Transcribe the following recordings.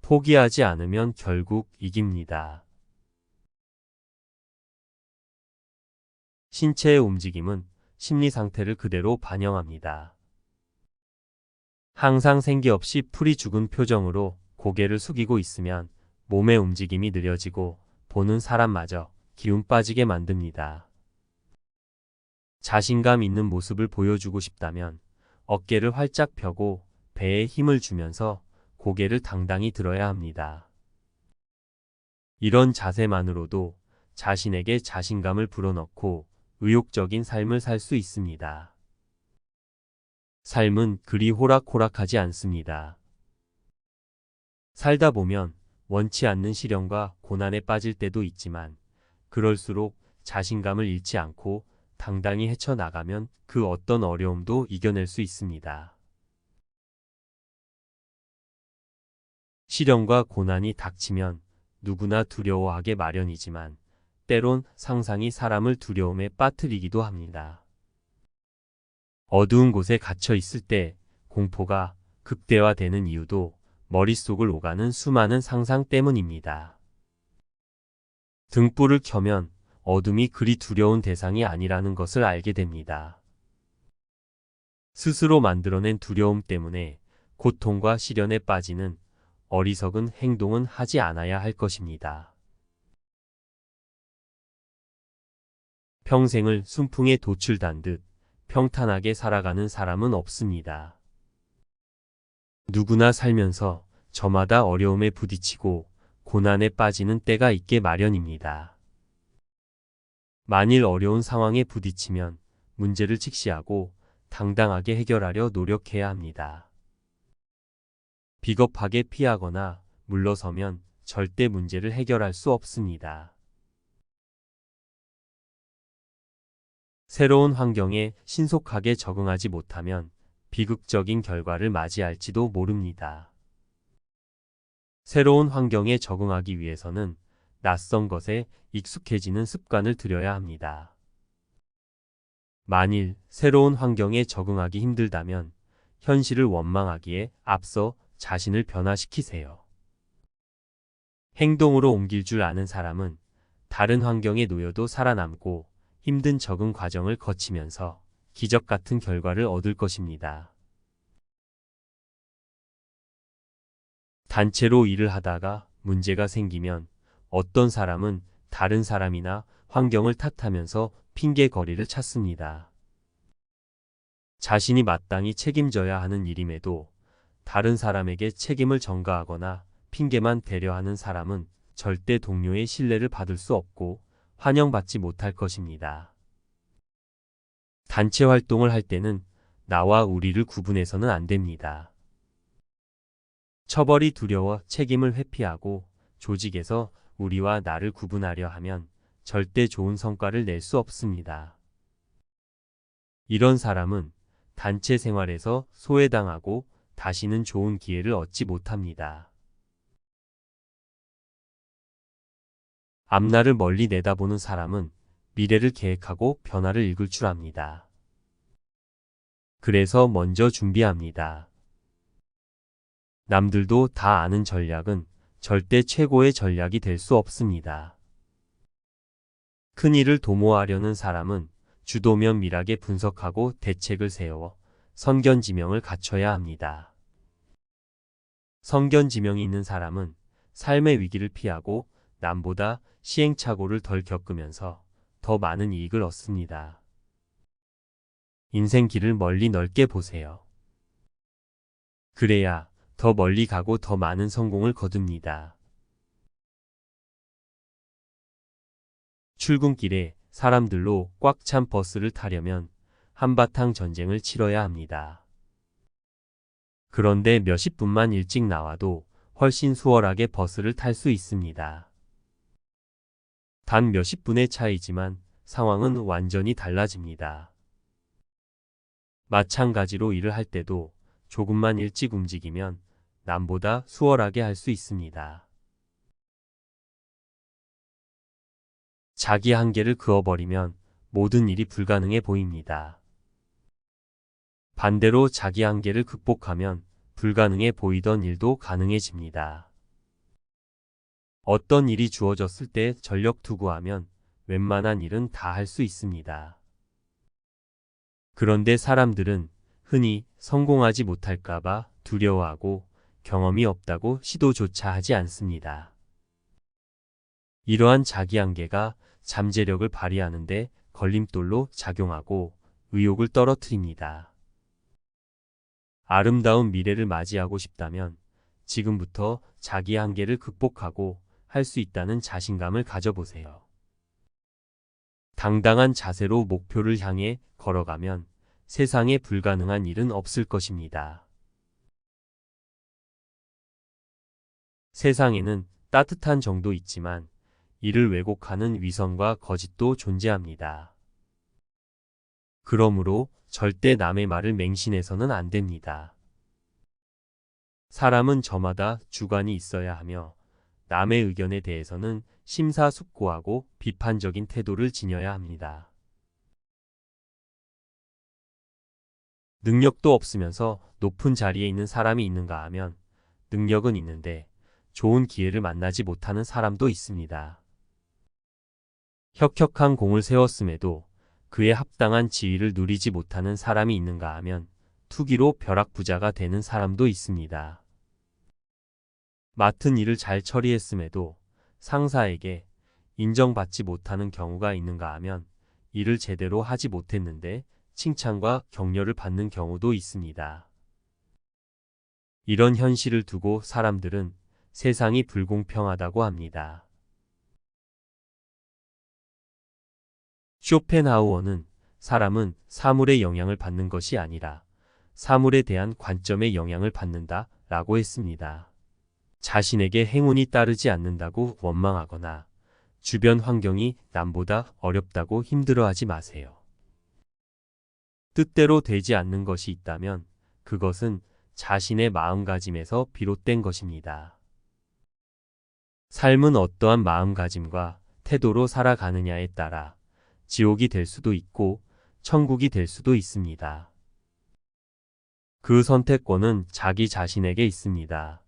포기하지 않으면 결국 이깁니다. 신체의 움직임은 심리 상태를 그대로 반영합니다. 항상 생기 없이 풀이 죽은 표정으로 고개를 숙이고 있으면 몸의 움직임이 느려지고 보는 사람마저 기운 빠지게 만듭니다. 자신감 있는 모습을 보여주고 싶다면 어깨를 활짝 펴고 배에 힘을 주면서 고개를 당당히 들어야 합니다. 이런 자세만으로도 자신에게 자신감을 불어넣고 의욕적인 삶을 살 수 있습니다. 삶은 그리 호락호락하지 않습니다. 살다 보면 원치 않는 시련과 고난에 빠질 때도 있지만 그럴수록 자신감을 잃지 않고 당당히 헤쳐나가면 그 어떤 어려움도 이겨낼 수 있습니다. 시련과 고난이 닥치면 누구나 두려워하게 마련이지만 때론 상상이 사람을 두려움에 빠뜨리기도 합니다. 어두운 곳에 갇혀 있을 때 공포가 극대화되는 이유도 머릿속을 오가는 수많은 상상 때문입니다. 등불을 켜면 어둠이 그리 두려운 대상이 아니라는 것을 알게 됩니다. 스스로 만들어낸 두려움 때문에 고통과 시련에 빠지는 어리석은 행동은 하지 않아야 할 것입니다. 평생을 순풍에 도출단 듯 평탄하게 살아가는 사람은 없습니다. 누구나 살면서 저마다 어려움에 부딪히고 고난에 빠지는 때가 있게 마련입니다. 만일 어려운 상황에 부딪히면 문제를 직시하고 당당하게 해결하려 노력해야 합니다. 비겁하게 피하거나 물러서면 절대 문제를 해결할 수 없습니다. 새로운 환경에 신속하게 적응하지 못하면 비극적인 결과를 맞이할지도 모릅니다. 새로운 환경에 적응하기 위해서는 낯선 것에 익숙해지는 습관을 들여야 합니다. 만일 새로운 환경에 적응하기 힘들다면 현실을 원망하기에 앞서 자신을 변화시키세요. 행동으로 옮길 줄 아는 사람은 다른 환경에 놓여도 살아남고 힘든 적응 과정을 거치면서 기적 같은 결과를 얻을 것입니다. 단체로 일을 하다가 문제가 생기면 어떤 사람은 다른 사람이나 환경을 탓하면서 핑계거리를 찾습니다. 자신이 마땅히 책임져야 하는 일임에도 다른 사람에게 책임을 전가하거나 핑계만 대려 하는 사람은 절대 동료의 신뢰를 받을 수 없고 환영받지 못할 것입니다. 단체 활동을 할 때는 나와 우리를 구분해서는 안 됩니다. 처벌이 두려워 책임을 회피하고 조직에서 우리와 나를 구분하려 하면 절대 좋은 성과를 낼 수 없습니다. 이런 사람은 단체 생활에서 소외당하고 다시는 좋은 기회를 얻지 못합니다. 앞날을 멀리 내다보는 사람은 미래를 계획하고 변화를 읽을 줄 압니다. 그래서 먼저 준비합니다. 남들도 다 아는 전략은 절대 최고의 전략이 될 수 없습니다. 큰 일을 도모하려는 사람은 주도 면밀하게 분석하고 대책을 세워 선견지명을 갖춰야 합니다. 선견지명이 있는 사람은 삶의 위기를 피하고 남보다 시행착오를 덜 겪으면서 더 많은 이익을 얻습니다. 인생 길을 멀리 넓게 보세요. 그래야 더 멀리 가고 더 많은 성공을 거둡니다. 출근길에 사람들로 꽉 찬 버스를 타려면 한바탕 전쟁을 치러야 합니다. 그런데 몇십 분만 일찍 나와도 훨씬 수월하게 버스를 탈 수 있습니다. 단 몇십 분의 차이지만 상황은 완전히 달라집니다. 마찬가지로 일을 할 때도 조금만 일찍 움직이면 남보다 수월하게 할 수 있습니다. 자기 한계를 그어버리면 모든 일이 불가능해 보입니다. 반대로 자기 한계를 극복하면 불가능해 보이던 일도 가능해집니다. 어떤 일이 주어졌을 때 전력 투구하면 웬만한 일은 다 할 수 있습니다. 그런데 사람들은 흔히 성공하지 못할까봐 두려워하고 경험이 없다고 시도조차 하지 않습니다. 이러한 자기 한계가 잠재력을 발휘하는데 걸림돌로 작용하고 의욕을 떨어뜨립니다. 아름다운 미래를 맞이하고 싶다면 지금부터 자기 한계를 극복하고 할 수 있다는 자신감을 가져보세요. 당당한 자세로 목표를 향해 걸어가면 세상에 불가능한 일은 없을 것입니다. 세상에는 따뜻한 정도 있지만 이를 왜곡하는 위선과 거짓도 존재합니다. 그러므로 절대 남의 말을 맹신해서는 안 됩니다. 사람은 저마다 주관이 있어야 하며 남의 의견에 대해서는 심사숙고하고 비판적인 태도를 지녀야 합니다. 능력도 없으면서 높은 자리에 있는 사람이 있는가 하면 능력은 있는데 좋은 기회를 만나지 못하는 사람도 있습니다. 혁혁한 공을 세웠음에도 그에 합당한 지위를 누리지 못하는 사람이 있는가 하면 투기로 벼락부자가 되는 사람도 있습니다. 맡은 일을 잘 처리했음에도 상사에게 인정받지 못하는 경우가 있는가 하면 일을 제대로 하지 못했는데 칭찬과 격려를 받는 경우도 있습니다. 이런 현실을 두고 사람들은 세상이 불공평하다고 합니다. 쇼펜하우어는 사람은 사물의 영향을 받는 것이 아니라 사물에 대한 관점의 영향을 받는다 라고 했습니다. 자신에게 행운이 따르지 않는다고 원망하거나 주변 환경이 남보다 어렵다고 힘들어하지 마세요. 뜻대로 되지 않는 것이 있다면 그것은 자신의 마음가짐에서 비롯된 것입니다. 삶은 어떠한 마음가짐과 태도로 살아가느냐에 따라 지옥이 될 수도 있고 천국이 될 수도 있습니다. 그 선택권은 자기 자신에게 있습니다.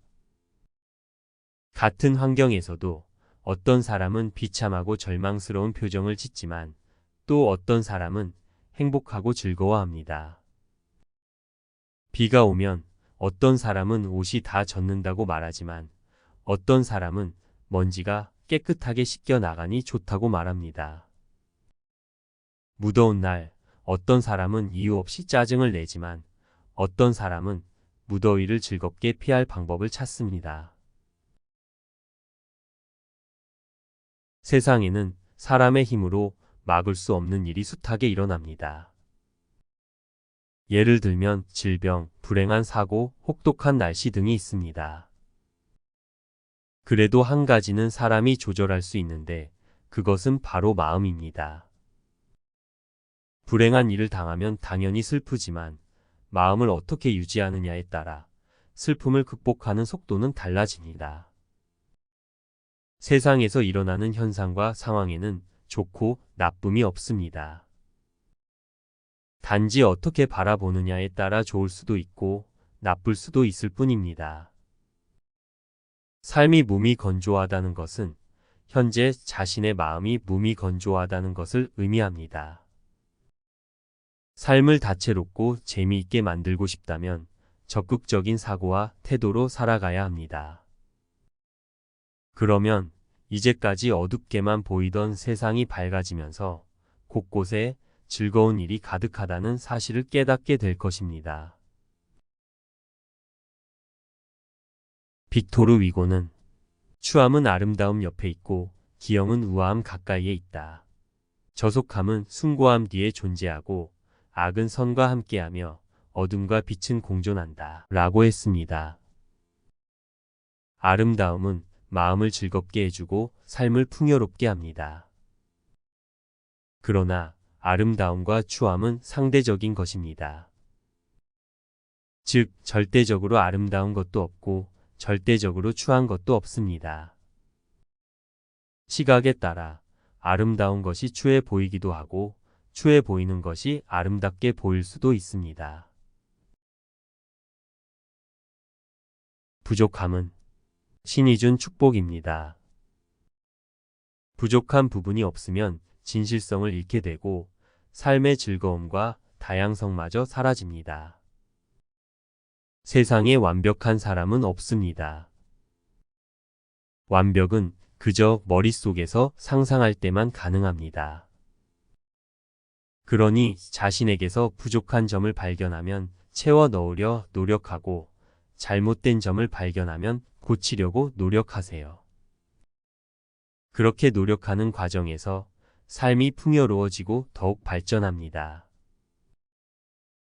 같은 환경에서도 어떤 사람은 비참하고 절망스러운 표정을 짓지만 또 어떤 사람은 행복하고 즐거워합니다. 비가 오면 어떤 사람은 옷이 다 젖는다고 말하지만 어떤 사람은 먼지가 깨끗하게 씻겨 나가니 좋다고 말합니다. 무더운 날 어떤 사람은 이유 없이 짜증을 내지만 어떤 사람은 무더위를 즐겁게 피할 방법을 찾습니다. 세상에는 사람의 힘으로 막을 수 없는 일이 숱하게 일어납니다. 예를 들면 질병, 불행한 사고, 혹독한 날씨 등이 있습니다. 그래도 한 가지는 사람이 조절할 수 있는데 그것은 바로 마음입니다. 불행한 일을 당하면 당연히 슬프지만 마음을 어떻게 유지하느냐에 따라 슬픔을 극복하는 속도는 달라집니다. 세상에서 일어나는 현상과 상황에는 좋고 나쁨이 없습니다. 단지 어떻게 바라보느냐에 따라 좋을 수도 있고 나쁠 수도 있을 뿐입니다. 삶이 몸이 건조하다는 것은 현재 자신의 마음이 몸이 건조하다는 것을 의미합니다. 삶을 다채롭고 재미있게 만들고 싶다면 적극적인 사고와 태도로 살아가야 합니다. 그러면 이제까지 어둡게만 보이던 세상이 밝아지면서 곳곳에 즐거운 일이 가득하다는 사실을 깨닫게 될 것입니다. 빅토르 위고는 추함은 아름다움 옆에 있고 기영은 우아함 가까이에 있다. 저속함은 숭고함 뒤에 존재하고 악은 선과 함께하며 어둠과 빛은 공존한다. 라고 했습니다. 아름다움은 마음을 즐겁게 해주고 삶을 풍요롭게 합니다. 그러나 아름다움과 추함은 상대적인 것입니다. 즉, 절대적으로 아름다운 것도 없고 절대적으로 추한 것도 없습니다. 시각에 따라 아름다운 것이 추해 보이기도 하고 추해 보이는 것이 아름답게 보일 수도 있습니다. 부족함은 신이 준 축복입니다. 부족한 부분이 없으면 진실성을 잃게 되고 삶의 즐거움과 다양성마저 사라집니다. 세상에 완벽한 사람은 없습니다. 완벽은 그저 머릿속에서 상상할 때만 가능합니다. 그러니 자신에게서 부족한 점을 발견하면 채워 넣으려 노력하고 잘못된 점을 발견하면 고치려고 노력하세요. 그렇게 노력하는 과정에서 삶이 풍요로워지고 더욱 발전합니다.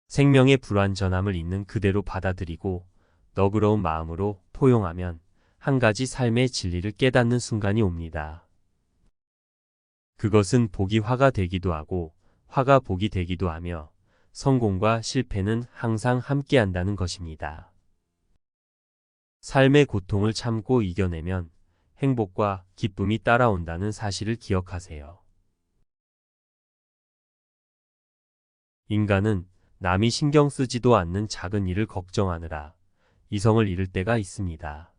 생명의 불완전함을 있는 그대로 받아들이고 너그러운 마음으로 포용하면 한 가지 삶의 진리를 깨닫는 순간이 옵니다. 그것은 복이 화가 되기도 하고 화가 복이 되기도 하며 성공과 실패는 항상 함께한다는 것입니다. 삶의 고통을 참고 이겨내면 행복과 기쁨이 따라온다는 사실을 기억하세요. 인간은 남이 신경 쓰지도 않는 작은 일을 걱정하느라 이성을 잃을 때가 있습니다.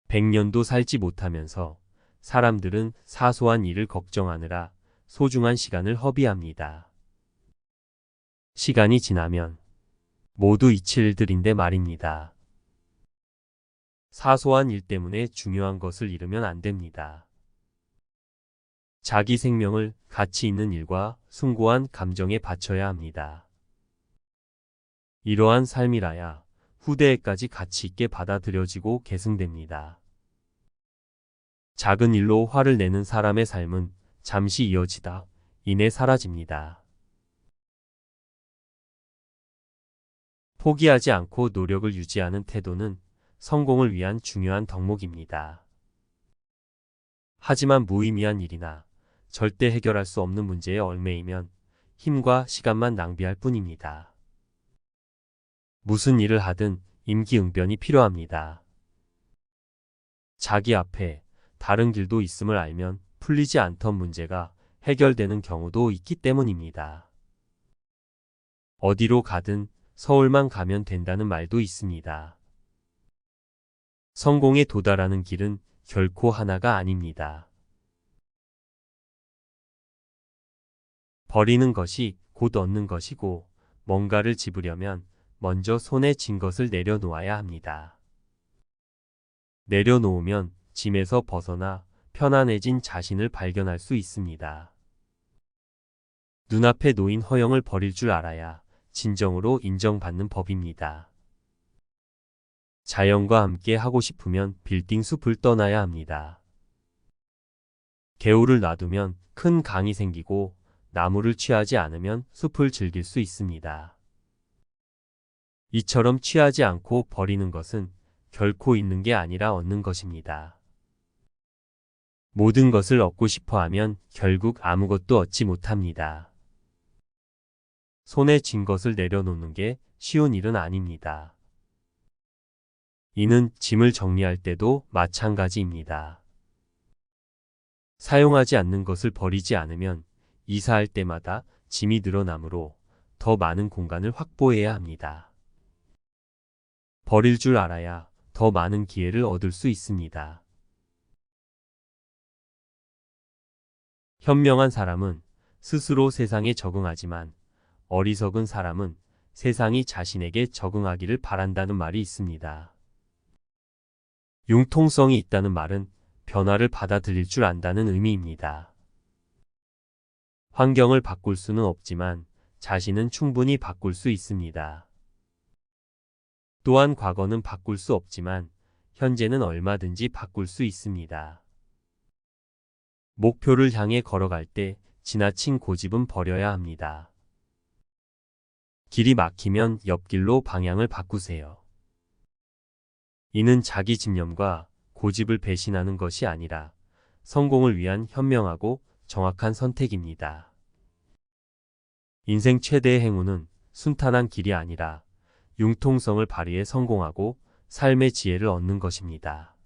100년도 살지 못하면서 사람들은 사소한 일을 걱정하느라 소중한 시간을 허비합니다. 시간이 지나면 모두 잊힐 일들인데 말입니다. 사소한 일 때문에 중요한 것을 잃으면 안 됩니다. 자기 생명을 가치 있는 일과 숭고한 감정에 바쳐야 합니다. 이러한 삶이라야 후대에까지 가치 있게 받아들여지고 계승됩니다. 작은 일로 화를 내는 사람의 삶은 잠시 이어지다 이내 사라집니다. 포기하지 않고 노력을 유지하는 태도는 성공을 위한 중요한 덕목입니다. 하지만 무의미한 일이나 절대 해결할 수 없는 문제에 얽매이면 힘과 시간만 낭비할 뿐입니다. 무슨 일을 하든 임기응변이 필요합니다. 자기 앞에 다른 길도 있음을 알면 풀리지 않던 문제가 해결되는 경우도 있기 때문입니다. 어디로 가든 서울만 가면 된다는 말도 있습니다. 성공에 도달하는 길은 결코 하나가 아닙니다. 버리는 것이 곧 얻는 것이고 뭔가를 집으려면 먼저 손에 쥔 것을 내려놓아야 합니다. 내려놓으면 짐에서 벗어나 편안해진 자신을 발견할 수 있습니다. 눈앞에 놓인 허영을 버릴 줄 알아야 진정으로 인정받는 법입니다. 자연과 함께 하고 싶으면 빌딩 숲을 떠나야 합니다. 개울을 놔두면 큰 강이 생기고 나무를 취하지 않으면 숲을 즐길 수 있습니다. 이처럼 취하지 않고 버리는 것은 결코 있는 게 아니라 얻는 것입니다. 모든 것을 얻고 싶어 하면 결국 아무것도 얻지 못합니다. 손에 쥔 것을 내려놓는 게 쉬운 일은 아닙니다. 이는 짐을 정리할 때도 마찬가지입니다. 사용하지 않는 것을 버리지 않으면 이사할 때마다 짐이 늘어나므로 더 많은 공간을 확보해야 합니다. 버릴 줄 알아야 더 많은 기회를 얻을 수 있습니다. 현명한 사람은 스스로 세상에 적응하지만 어리석은 사람은 세상이 자신에게 적응하기를 바란다는 말이 있습니다. 융통성이 있다는 말은 변화를 받아들일 줄 안다는 의미입니다. 환경을 바꿀 수는 없지만 자신은 충분히 바꿀 수 있습니다. 또한 과거는 바꿀 수 없지만 현재는 얼마든지 바꿀 수 있습니다. 목표를 향해 걸어갈 때 지나친 고집은 버려야 합니다. 길이 막히면 옆길로 방향을 바꾸세요. 이는 자기 집념과 고집을 배신하는 것이 아니라 성공을 위한 현명하고 정확한 선택입니다. 인생 최대의 행운은 순탄한 길이 아니라 융통성을 발휘해 성공하고 삶의 지혜를 얻는 것입니다.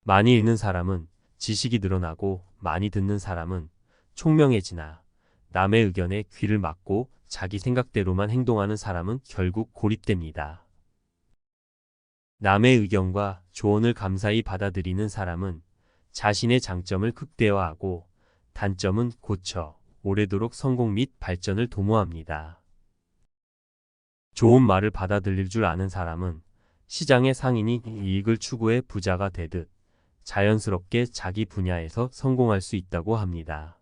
많이 읽는 사람은 지식이 늘어나고 많이 듣는 사람은 총명해지나 남의 의견에 귀를 막고 자기 생각대로만 행동하는 사람은 결국 고립됩니다. 남의 의견과 조언을 감사히 받아들이는 사람은 자신의 장점을 극대화하고 단점은 고쳐 오래도록 성공 및 발전을 도모합니다. 좋은 말을 받아들일 줄 아는 사람은 시장의 상인이 이익을 추구해 부자가 되듯 자연스럽게 자기 분야에서 성공할 수 있다고 합니다.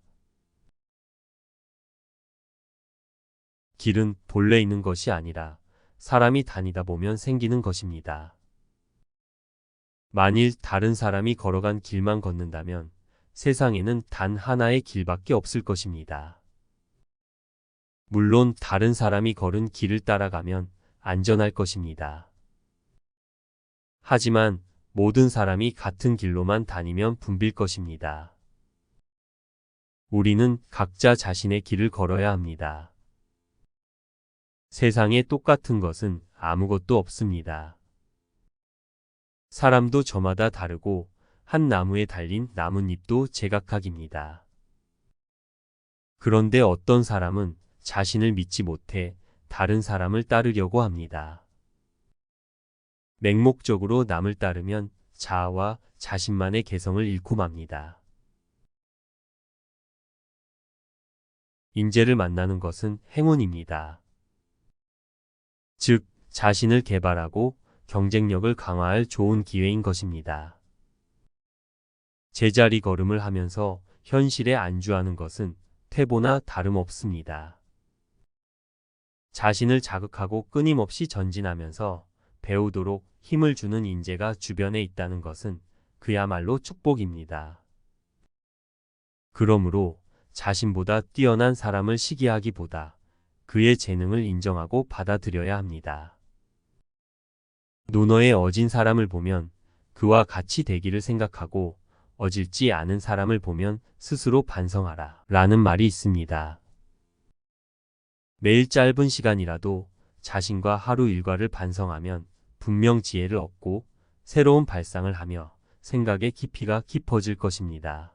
길은 본래 있는 것이 아니라 사람이 다니다 보면 생기는 것입니다. 만일 다른 사람이 걸어간 길만 걷는다면 세상에는 단 하나의 길밖에 없을 것입니다. 물론 다른 사람이 걸은 길을 따라가면 안전할 것입니다. 하지만 모든 사람이 같은 길로만 다니면 붐빌 것입니다. 우리는 각자 자신의 길을 걸어야 합니다. 세상에 똑같은 것은 아무것도 없습니다. 사람도 저마다 다르고 한 나무에 달린 나뭇잎도 제각각입니다. 그런데 어떤 사람은 자신을 믿지 못해 다른 사람을 따르려고 합니다. 맹목적으로 남을 따르면 자아와 자신만의 개성을 잃고 맙니다. 인재를 만나는 것은 행운입니다. 즉, 자신을 개발하고 경쟁력을 강화할 좋은 기회인 것입니다. 제자리 걸음을 하면서 현실에 안주하는 것은 퇴보나 다름없습니다. 자신을 자극하고 끊임없이 전진하면서 배우도록 힘을 주는 인재가 주변에 있다는 것은 그야말로 축복입니다. 그러므로 자신보다 뛰어난 사람을 시기하기보다 그의 재능을 인정하고 받아들여야 합니다. 논어에 어진 사람을 보면 그와 같이 되기를 생각하고 어질지 않은 사람을 보면 스스로 반성하라 라는 말이 있습니다. 매일 짧은 시간이라도 자신과 하루 일과를 반성하면 분명 지혜를 얻고 새로운 발상을 하며 생각의 깊이가 깊어질 것입니다.